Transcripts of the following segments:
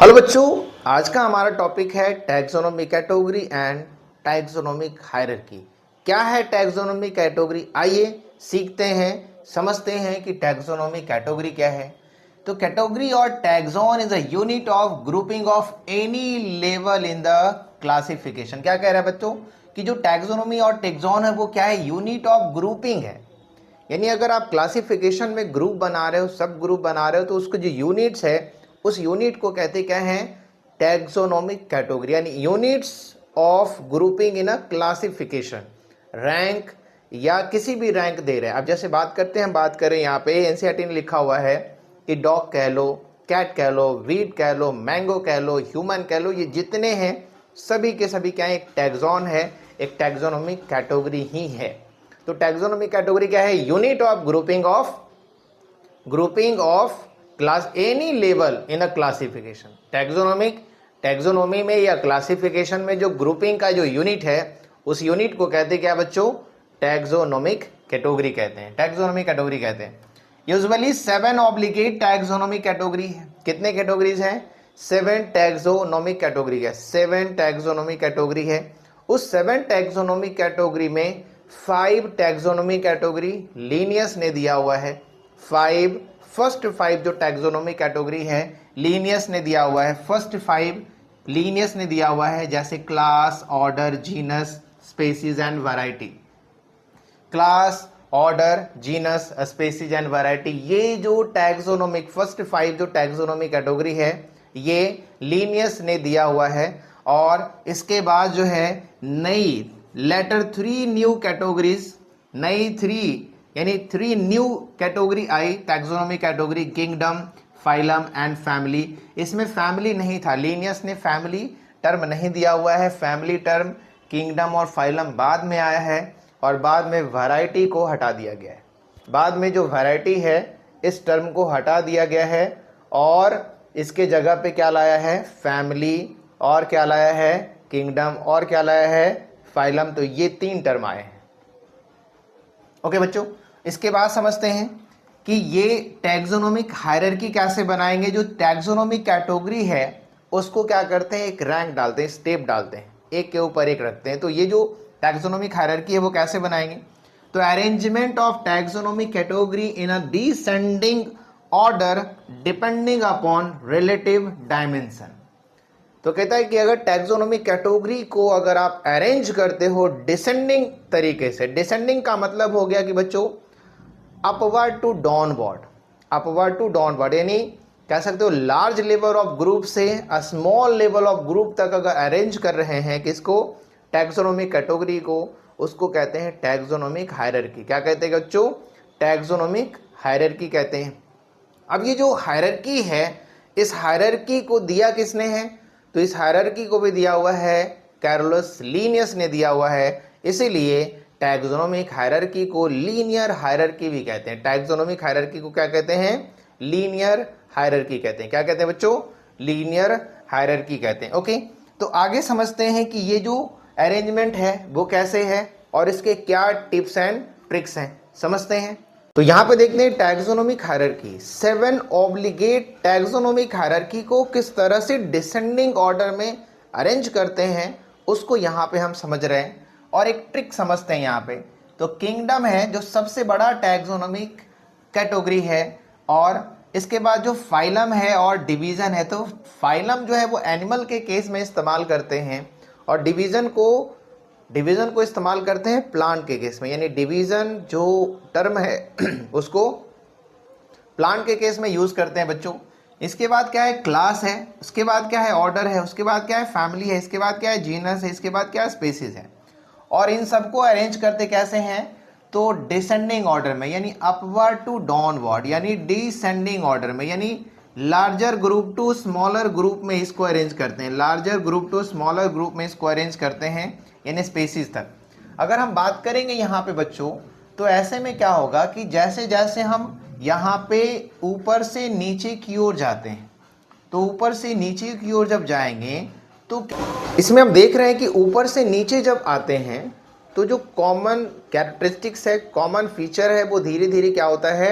Hello बच्चों, आज का हमारा टॉपिक है taxonomy category and taxonomic hierarchy. क्या है टैक्सोनॉमी कैटेगरी? आइए सीखते हैं, समझते हैं कि टैक्सोनॉमी कैटेगरी क्या है। तो कैटेगरी और taxon is a unit of grouping of any level in the classification. क्या कह रहा है बच्चों कि जो टैक्सोनॉमी और टैक्सोन है वो क्या है? यूनिट ऑफ ग्रुपिंग है। यानी अगर आप क्लासिफिकेशन में ग्रुप बना रहे हो, सब ग्रुप बना रहे हो, तो उसको जो यूनिट्स है उस यूनिट को कहते क्या है? टैक्सोनॉमिक कैटेगरी, यानी units of grouping in a classification. Rank या किसी भी रैंक दे रहे हैं। अब जैसे बात करते हैं, बात करें यहाँ पे एनसीईआरटी ने लिखा हुआ है कि डॉग कह लो, कैट कह लो, वीट कह लो, मैंगो कह लो, ह्यूमन कह लो, ये जितने हैं सभी के सभी क्या है? एक टैक्सोन है, एक टैक्सोनॉमिक कैटेगरी ही है। तो टैक्सोनॉमिक कैटेगरी क्या है? Unit of grouping of class any level in a classification. Taxonomy में या क्लासिफिकेशन में जो ग्रुपिंग का जो यूनिट है उस यूनिट को कहते क्या बच्चों? टैक्सोनॉमिक कैटेगरी कहते हैं, टैक्सोनॉमिक कैटेगरी कहते हैं। यूजुअली 7 ऑब्लिगेट टैक्सोनॉमिक कैटेगरी है। कितने कैटेगरीज हैं? 7 टैक्सोनॉमिक कैटेगरी है, 7 टैक्सोनॉमिक कैटेगरी है। उस 7 टैक्सोनॉमिक कैटेगरी में 5 टैक्सोनॉमिक कैटेगरी लीनियस ने दिया हुआ है। फर्स्ट 5 जो टैक्सोनॉमिक कैटेगरी है लीनियस ने दिया हुआ है। फर्स्ट 5 लीनियस ने दिया हुआ है, जैसे class, order, genus, species and variety. Class, order, genus, species and variety, ये जो टैक्सोनॉमिक फर्स्ट 5 जो टैक्सोनॉमिक कैटेगरी है ये लीनियस ने दिया हुआ है। और इसके बाद जो है नई लेटर 3 न्यू कैटेगरीज, नई 3 यानी 3 new category I taxonomic category, kingdom, phylum and family. इसमें फैमिली नहीं था, लीनियस ने फैमिली टर्म नहीं दिया हुआ है। फैमिली टर्म, किंगडम और फाइलम बाद में आया है और बाद में वैरायटी को हटा दिया गया है। बाद में जो वैरायटी है इस टर्म को हटा दिया गया है और इसके जगह पे क्या लाया है? फैमिली, और क्या लाया है? किंगडम, और क्या लाया है? फाइलम। तो ये 3 टर्म आए हैं। ओके बच्चों, इसके बाद समझते हैं कि ये टैक्सोनॉमिक हायरार्की कैसे बनाएंगे। जो टैक्सोनॉमिक कैटेगरी है उसको क्या करते हैं? एक रैंक डालते हैं, स्टेप डालते हैं, एक के ऊपर एक रखते हैं। तो ये जो टैक्सोनॉमिक हायरार्की है वो कैसे बनाएंगे? तो arrangement of taxonomic category in a descending order depending upon relative dimension. तो कहता है कि अगर टैक्सोनॉमिक कैटेगरी को अगर आप अरेंज करते हो डिसेंडिंग तरीके से, डिसेंडिंग का मतलब हो गया कि बच्चों upward to downward, upward to downward, यानी कह सकते हो लार्ज लेवल ऑफ ग्रुप से स्मॉल लेवल ऑफ ग्रुप तक अगर अरेंज कर रहे हैं किसको? टैक्सोनॉमिक कैटेगरी को, उसको कहते हैं टैक्सोनॉमिक हायरार्की। क्या कहते हैं बच्चों? टैक्सोनॉमिक हायरार्की कहते हैं। अब ये जो हायरार्की है इस हायरार्की को दिया किसने है? तो इस हायरार्की को भी दिया हुआ है कैरोलस लीनियस ने दिया हुआ है। इसीलिए टैक्सोनॉमिक हायरार्की को लीनियर हायरार्की भी कहते हैं। टैक्सोनॉमिक हायरार्की को क्या कहते हैं? लीनियर हायरार्की कहते हैं। क्या कहते हैं बच्चों? लीनियर हायरार्की कहते हैं। ओके, तो आगे समझते हैं कि ये जो अरेंजमेंट है वो कैसे है और इसके क्या टिप्स एंड ट्रिक्स हैं, समझते हैं। तो यहां पे देखते हैं taxonomic hierarchy, 7 obligate taxonomic hierarchy को किस तरह से डिसेंडिंग ऑर्डर में अरेंज करते हैं उसको यहां पे हम समझ रहे हैं और एक ट्रिक समझते हैं यहां पे। तो किंगडम है जो सबसे बड़ा टैक्सोनॉमिक कैटेगरी है, और इसके बाद जो फाइलम है और डिवीजन है, तो फाइलम जो है वो एनिमल के केस में इस्तेमाल करते हैं और डिवीजन को इस्तेमाल करते हैं प्लांट के केस में। यानी डिवीजन जो टर्म है उसको प्लांट के केस में यूज करते हैं बच्चों। इसके बाद क्या है? क्लास है, उसके बाद क्या है? ऑर्डर है, उसके बाद क्या है? फैमिली है, इसके बाद क्या है? जीनस है, इसके बाद क्या है? स्पीसीज है। और इन सबको अरेंज करते कैसे हैं? तो डिसेंडिंग ऑर्डर में, यानी अपवर्ड टू डाउनवर्ड, यानी डिसेंडिंग ऑर्डर में, यानी larger group to smaller group में इसको अरेंज करते हैं। Larger group to smaller group में इसको अरेंज करते हैं, यानी स्पीसीज तक। अगर हम बात करेंगे यहाँ पे बच्चों, तो ऐसे में क्या होगा कि जैसे जैसे हम यहाँ पे ऊपर से नीचे की ओर जाते हैं, तो ऊपर से नीचे की ओर जब जाएंगे तो इसमें हम देख रहे हैं कि ऊपर से नीचे जब आते हैं तो जो कॉमन कैरेक्टरिस्टिक्स है, कॉमन फीचर है, वो धीरे धीरे क्या होता है?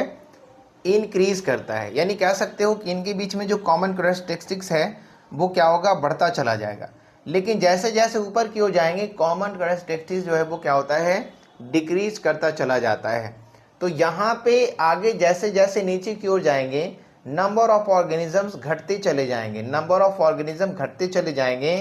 इंक्रीज करता है। यानी कह सकते हो कि इनके बीच में जो कॉमन कैरेक्टरिस्टिक्स है वो क्या होगा, बढ़ता चला जाएगा। लेकिन जैसे जैसे ऊपर की ओर जाएंगे कॉमन कैरेक्टरिस्टिक्स जो है वो क्या होता है, डिक्रीज करता चला जाता है। तो यहाँ पे आगे जैसे जैसे नीचे की ओर जाएंगे नंबर ऑफ ऑर्गेनिजम्स घटते चले जाएंगे, नंबर ऑफ ऑर्गेनिज्म घटते चले जाएंगे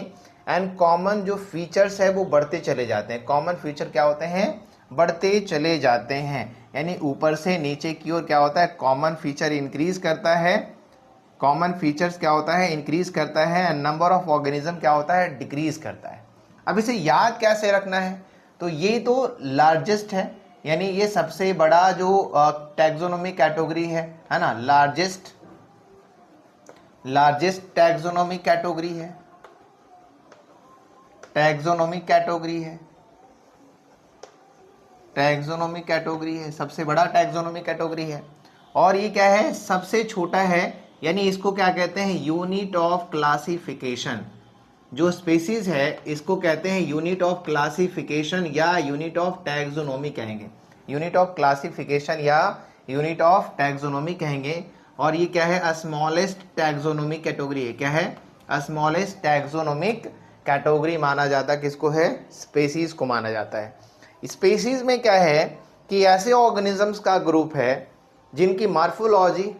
एंड कॉमन जो फीचर्स है वो बढ़ते चले जाते हैं। कॉमन फीचर क्या होते हैं, बढ़ते चले जाते हैं। यानी ऊपर से नीचे की ओर क्या होता है, कॉमन फीचर इंक्रीज करता है, कॉमन फीचर्स क्या होता है, इंक्रीज करता है एंड नंबर ऑफ ऑर्गेनिज्म क्या होता है, डिक्रीज करता है। अब इसे याद कैसे रखना है, तो ये तो लार्जेस्ट है, यानी ये सबसे बड़ा जो टैक्सोनॉमी कैटेगरी है ना, लार्जेस्ट टैक्सोनॉमी कैटेगरी है, टैक्सोनॉमी कैटेगरी है, टैक्सोनॉमी कैटेगरी है, सबसे बड़ा टैक्सोनॉमी कैटेगरी है। और ये क्या है, सबसे छोटा है, यानी इसको क्या कहते हैं, यूनिट ऑफ क्लासिफिकेशन। जो स्पीसीज है इसको कहते हैं यूनिट ऑफ क्लासिफिकेशन या यूनिट ऑफ टैक्सोनॉमी कहेंगे, यूनिट ऑफ क्लासिफिकेशन या यूनिट ऑफ टैक्सोनॉमी कहेंगे। और ये क्या है, स्मॉलेस्ट टैक्सोनॉमिक कैटेगरी है। क्या है, स्मॉलेस्ट टैक्सोनॉमिक कैटेगरी माना जाता है, किसको है, स्पीसीज को माना जाता है। स्पीसीज में क्या है कि ऐसे ऑर्गेनिजम्स का ग्रुप है जिनकी मार्फोलॉजी,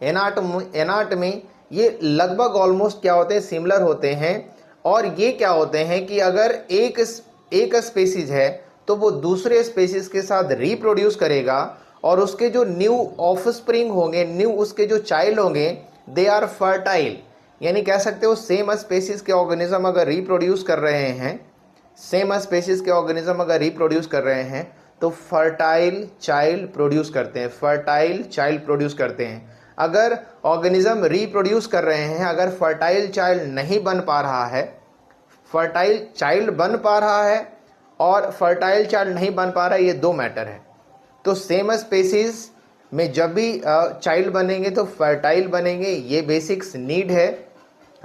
एनाटमी ये लगभग ऑलमोस्ट क्या होते हैं, सिमिलर होते हैं। और ये क्या होते हैं कि अगर एक स्पीसीज है तो वो दूसरे स्पीसीज के साथ रिप्रोड्यूस करेगा और उसके जो न्यू ऑफस्प्रिंग होंगे, न्यू उसके जो चाइल्ड होंगे, दे आर फर्टाइल। यानी कह सकते हो सेम स्पीसीज के ऑर्गेनिज्म अगर रिप्रोड्यूस कर रहे हैं, सेम स्पीसीज के ऑर्गेनिज्म अगर रिप्रोड्यूस कर रहे हैं तो फर्टाइल चाइल्ड प्रोड्यूस करते हैं, फर्टाइल चाइल्ड प्रोड्यूस करते हैं। अगर ऑर्गेनिज्म रिप्रोड्यूस कर रहे हैं, अगर फर्टाइल चाइल्ड नहीं बन पा रहा है, फर्टाइल चाइल्ड बन पा रहा है और फर्टाइल चाइल्ड नहीं बन पा रहा है, ये दो मैटर है। तो सेम स्पीसीज में जब भी चाइल्ड बनेंगे तो फर्टाइल बनेंगे, ये बेसिक्स नीड है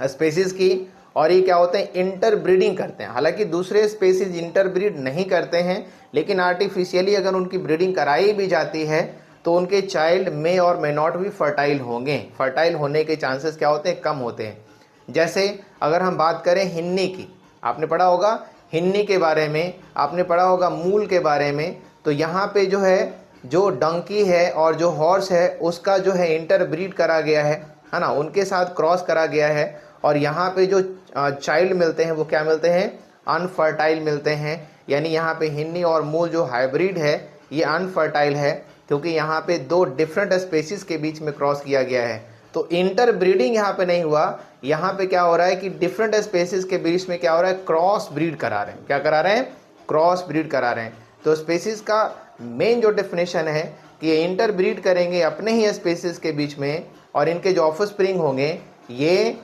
स्पीसीज की। और ये क्या होते हैं, इंटरब्रीडिंग करते हैं। हालांकि दूसरे स्पीसीज इंटरब्रीड नहीं करते हैं, लेकिन आर्टिफिशियली अगर उनकी ब्रीडिंग कराई भी जाती है तो उनके चाइल्ड मे और मे नॉट भी फर्टाइल होंगे, फर्टाइल होने के चांसेस क्या होते हैं, कम होते हैं। जैसे अगर हम बात करें हिन्नी की, आपने पढ़ा होगा हिन्नी के बारे में, आपने पढ़ा होगा मूल के बारे में। तो यहाँ पे जो है, जो डंकी है और जो हॉर्स है उसका जो है इंटरब्रीड करा गया है ना, उनके साथ क्रॉस करा गया है। और यहाँ पे जो चाइल्ड मिलते हैं वो क्या मिलते हैं, अनफर्टाइल मिलते हैं। यानी यहाँ पे हिन्नी और मूल जो हाइब्रिड है ये अनफर्टाइल है, क्योंकि यहाँ पे दो डिफरेंट स्पीसीज के बीच में क्रॉस किया गया है। तो इंटरब्रीडिंग यहाँ पे नहीं हुआ, यहाँ पे क्या हो रहा है कि डिफरेंट स्पीसीज के बीच में क्या हो रहा है, क्रॉस ब्रीड करा रहे हैं। क्या करा रहे हैं, क्रॉस ब्रीड करा रहे हैं। तो स्पीसीज का मेन जो डेफिनेशन है कि ये इंटरब्रीड करेंगे अपने ही स्पीसीज के बीच में, और इनके जो ऑफस्प्रिंग होंगे ये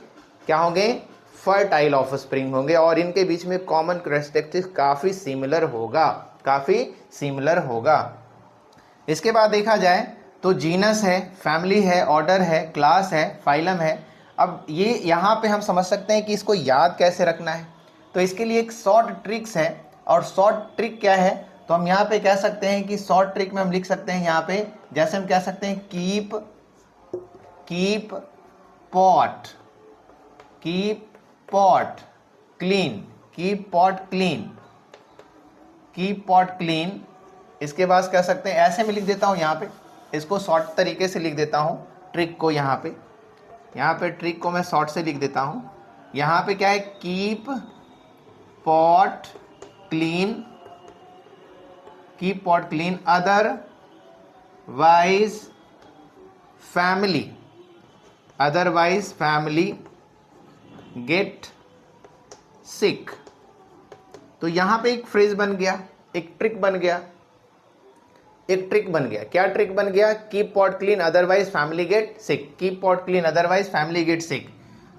क्या होंगे, फर्टाइल ऑफस्प्रिंग होंगे, और इनके बीच में कॉमन कैरेक्टरिस्टिक्स काफ़ी सिमिलर होगा, काफ़ी सिमिलर होगा। इसके बाद देखा जाए तो जीनस है, फैमिली है, ऑर्डर है, क्लास है, फाइलम है। अब ये यहाँ पे हम समझ सकते हैं कि इसको याद कैसे रखना है। तो इसके लिए एक शॉर्ट ट्रिक्स है, और शॉर्ट ट्रिक क्या है, तो हम यहाँ पे कह सकते हैं कि शॉर्ट ट्रिक में हम लिख सकते हैं यहाँ पे, जैसे हम कह सकते हैं keep pot, keep pot clean, keep pot clean, keep pot clean. इसके बाद कह सकते हैं, ऐसे में लिख देता हूँ यहाँ पे, इसको शॉर्ट तरीके से लिख देता हूँ ट्रिक को। यहाँ पे ट्रिक को मैं शॉर्ट से लिख देता हूँ। यहाँ पे क्या है, keep pot clean, keep pot clean, otherwise family get sick. तो यहाँ पे एक फ्रेज बन गया, एक ट्रिक बन गया, एक ट्रिक बन गया। क्या ट्रिक बन गया, keep pot clean otherwise family get sick, keep pot clean otherwise family get sick.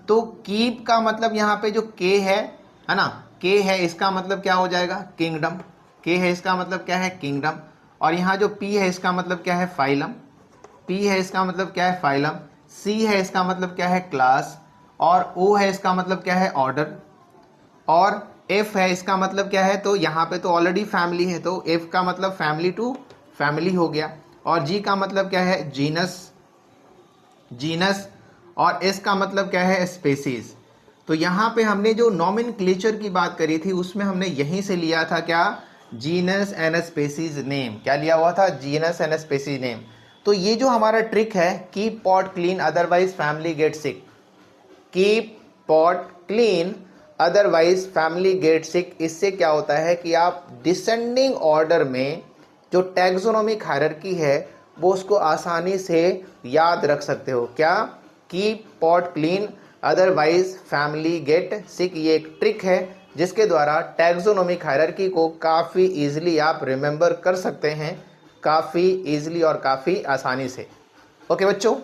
तो कीप का मतलब यहाँ पे जो के है ना, के है इसका मतलब क्या हो जाएगा, किंगडम। के है इसका मतलब क्या है, किंगडम। और यहाँ जो पी है इसका मतलब क्या है, फाइलम। पी है इसका मतलब क्या है, फाइलम। सी है इसका मतलब क्या है, क्लास। और ओ है इसका मतलब क्या है, ऑर्डर। और एफ है इसका मतलब क्या है, तो यहाँ पे तो ऑलरेडी फैमिली है, तो एफ का मतलब फैमिली टू फैमिली हो गया। और जी का मतलब क्या है, जीनस। और एस का मतलब क्या है, स्पीसीज। तो यहाँ पे हमने जो नॉमेनक्लेचर की बात करी थी उसमें हमने यहीं से लिया था क्या, जीनस एंड स्पीसीज नेम। क्या लिया हुआ था, जीनस एंड स्पीसीज नेम। तो ये जो हमारा ट्रिक है, keep pot clean otherwise family get sick, keep pot clean otherwise family get sick, इससे क्या होता है कि आप डिसेंडिंग ऑर्डर में जो टैक्सोनॉमिक हायरार्की है वो उसको आसानी से याद रख सकते हो। क्या, keep pot clean otherwise family get sick, ये एक ट्रिक है जिसके द्वारा टैक्सोनॉमिक हायरार्की को काफ़ी इजीली आप रिमेंबर कर सकते हैं, काफ़ी इजीली और काफ़ी आसानी से। ओके बच्चों।